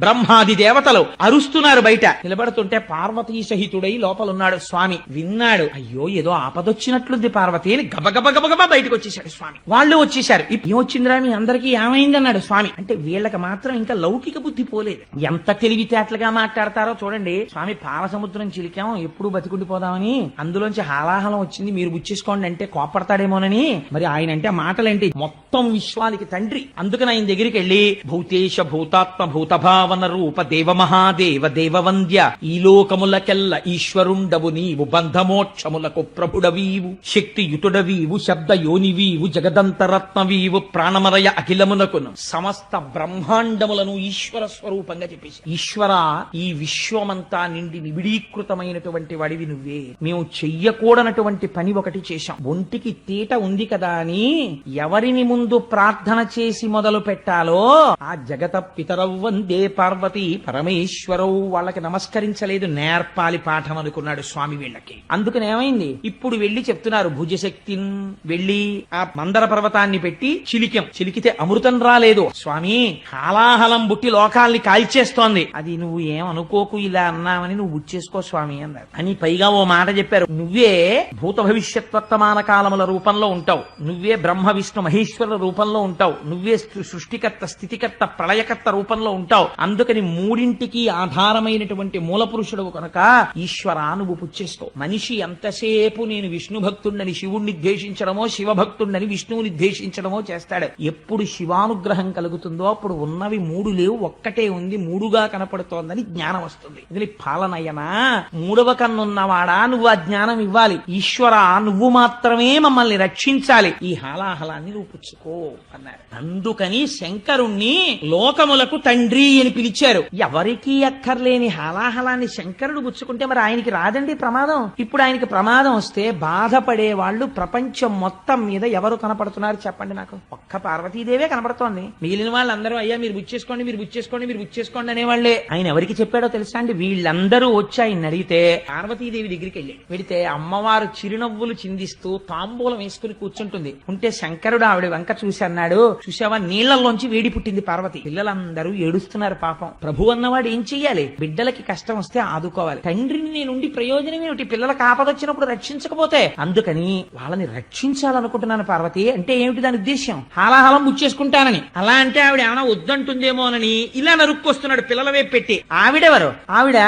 బ్రహ్మాది దేవతలు అరుస్తున్నారు. బయట నిలబడుతుంటే పార్వతీ సహితుడై లోపలున్నాడు. స్వామి విన్నాడు. అయ్యో ఏదో ఆపదొచ్చినట్లుంది పార్వతి అని గబగబగబగబా బయటకు వచ్చేశాడు స్వామి. వాళ్ళు వచ్చేశారు. ఏమొచ్చిందిరా మీ అందరికీ ఏమైంది అన్నాడు స్వామి. అంటే వీళ్ళకి మాత్రం ఇంకా లౌకిక బుద్ధి పోలేదు. ఎంత తెలివితేటలుగా మాట్లాడతారో చూడండి. స్వామి పాలసముద్రం చిలికాం, ఎప్పుడు బతికుండిపోదామని అందులోంచి హాలాహలం వచ్చింది, మీరు బుచ్చేసుకోండి అంటే కోపడతాడేమోనని. మరి ఆయన అంటే మాటలేంటి, మొత్తం విశ్వానికి తండ్రి. అందుకని ఆయన దగ్గరికి వెళ్ళి భూతేశ భూతాత్మ భూతభావన రూప దేవ మహాదేవ దేవవంద్య ఈ లోకములకెల్ల ఈశ్వరుండవు నీవు, బంధమోక్షములకు ప్రభుడవీవు, శక్తియుతుడవీవు, శబ్ద యోనివీవు, జగదంతరత్నవీవు, ప్రాణమరయ అఖిలమునకును సమస్త బ్రహ్మాండములను ఈశ్వర స్వరూపంగా చెప్పేసి, ఈశ్వర ఈ విశ్వమంతా నిండి నిబిడీకృతమైనటువంటి వాడివి నువ్వే. మేము చెయ్యకూడనటువంటి పని ఒకటి చేశాం. ఒంటికి తీట ఉంది కదా అని ఎవరిని ముందు ప్రార్థన చేసి మొదలు పెట్టాలో ఆ జగత పితరవు వందే పార్వతీ పరమేశ్వరవు వాళ్ళకి నమస్కరించలేదు. నేర్పాలి పాఠం అనుకున్నాడు స్వామి వీళ్ళకి. అందుకని ఏమైంది, ఇప్పుడు వెళ్లి చెప్తున్నారు భుజశక్తిని వెళ్లి ఆ మందర పర్వతాన్ని పెట్టి చిలికితే అమృతం రాలేదు స్వామి, హాలాహలం బుట్టి లోకాల్ని కాల్చేస్తోంది. అది నువ్వు ఏమనుకోకు, ఇలా అన్నామని నువ్వు బుచ్చేసుకో స్వామి అన్నారు. అని పైగా ఓ మాట చెప్పారు, నువ్వే భూత భవిష్యత్ వర్తమాన కాలముల రూపంలో ఉంటావు, నువ్వే బ్రహ్మ విష్ణు మహేశ్వర రూపంలో ఉంటావు, నువ్వే సృష్టికర్త స్థితికర్త ప్రళయకర్త రూపంలో ఉంటావు. అందుకని మూడింటికి ఆధారమైనటువంటి మూల పురుషుడు కనుక ఈశ్వర నువ్వు పుచ్చేసుకో. మనిషి ఎంతసేపు నేను విష్ణు భక్తుడని శివుణ్ణి ద్వేషించడమో, శివభక్తుడని విష్ణువుని ద్వేషించడమో చేస్తాడు. ఎప్పుడు శివానుగ్రహం కలుగుతుందో అప్పుడు ఉన్నవి మూడు లేవు, ఒక్కటే ఉంది, మూడుగా కనపడుతోందని జ్ఞానం వస్తుంది. ఇది పాలనయనా, మూడవ కన్నున్నవాడా నువ్వు ఆ జ్ఞానం ఇవ్వాలి. ఈశ్వర నువ్వు మాత్రమే మమ్మల్ని రక్షించాలి, ఈ హాలాహలాన్ని నువ్వు పుచ్చుకో అన్నారు. అందుకని శంకరుణ్ణి లోకములకు తండ్రి అని పిలిచారు. ఎవరికీ అక్కర్లేని హాలాహలాన్ని శంకరుడు పుచ్చుకుంటే మరి ఆయనకి రాదండి ప్రమాదం. ఇప్పుడు ఆయనకి ప్రమాదం వస్తే బాధపడే వాళ్ళు ప్రపంచం మొత్తం మీద ఎవరు కనపడుతున్నారు చెప్పండి నాకు? ఒక్క పార్వతీదేవే కనపడుతోంది. మిగిలిన వాళ్ళందరూ అయ్యా మీరు బుచ్చేసుకోండి, మీరు బుచ్చేసుకోండి, మీరు బుచ్చేసుకోండి అనేవాళ్లే. ఆయన ఎవరికి చెప్పాడో తెలుసా అండి? వీళ్ళందరూ వచ్చి ఆయన అడిగితే పార్వతీదేవి దగ్గరికి వెడితే అమ్మవారు చిరునవ్వులు చిందిస్తూ తాంబూలం వేసుకుని కూర్చుంటుంది. ఉంటే శంకరుడు ఆవిడ వంక చూసి అన్నాడు, చూసావా నీళ్లలోంచి వేడి పుట్టింది పార్వతి. పిల్లలందరూ ఏడుస్తున్నారు పాపం. ప్రభు అన్నవాడు ఏం చెయ్యాలి? బిడ్డలకి కష్టం వస్తే ఆదుకోవాలి. తండ్రిని నేనుండి ప్రయోజనం ఏమిటి? పిల్లలకు ఆపదొచ్చినప్పుడు రక్షించకపోతే. అందుకని వాళ్ళని రక్షించాలనుకుంటున్నాను పార్వతి. అంటే ఏమిటి దాని ఉద్దేశ్యం? హాలాహలం బుచ్చేసుకుంటానని. అలా అంటే ఆవిడ ఏమైనా వద్దంటుందేమోనని ఇలా నరుక్కొస్తున్నాడు పిల్లల వైపు పెట్టి. ఆవిడెవరు? ఆవిడ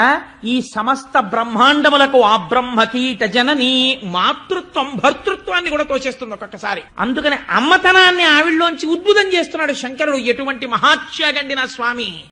ఈ సమస్త బ్రహ్మాండములకు ఆ బ్రహ్మకీట జనని మాతృత్వం భర్తృత్వాన్ని కూడా తోచేస్తుంది ఒక్కొక్కసారి. అందుకని అమ్మతనాన్ని ఆవిడలోంచి ఉద్భుతం చేస్తున్నాడు శంకరుడు. ఎటువంటి మహాత్యాగండి నా స్వామి.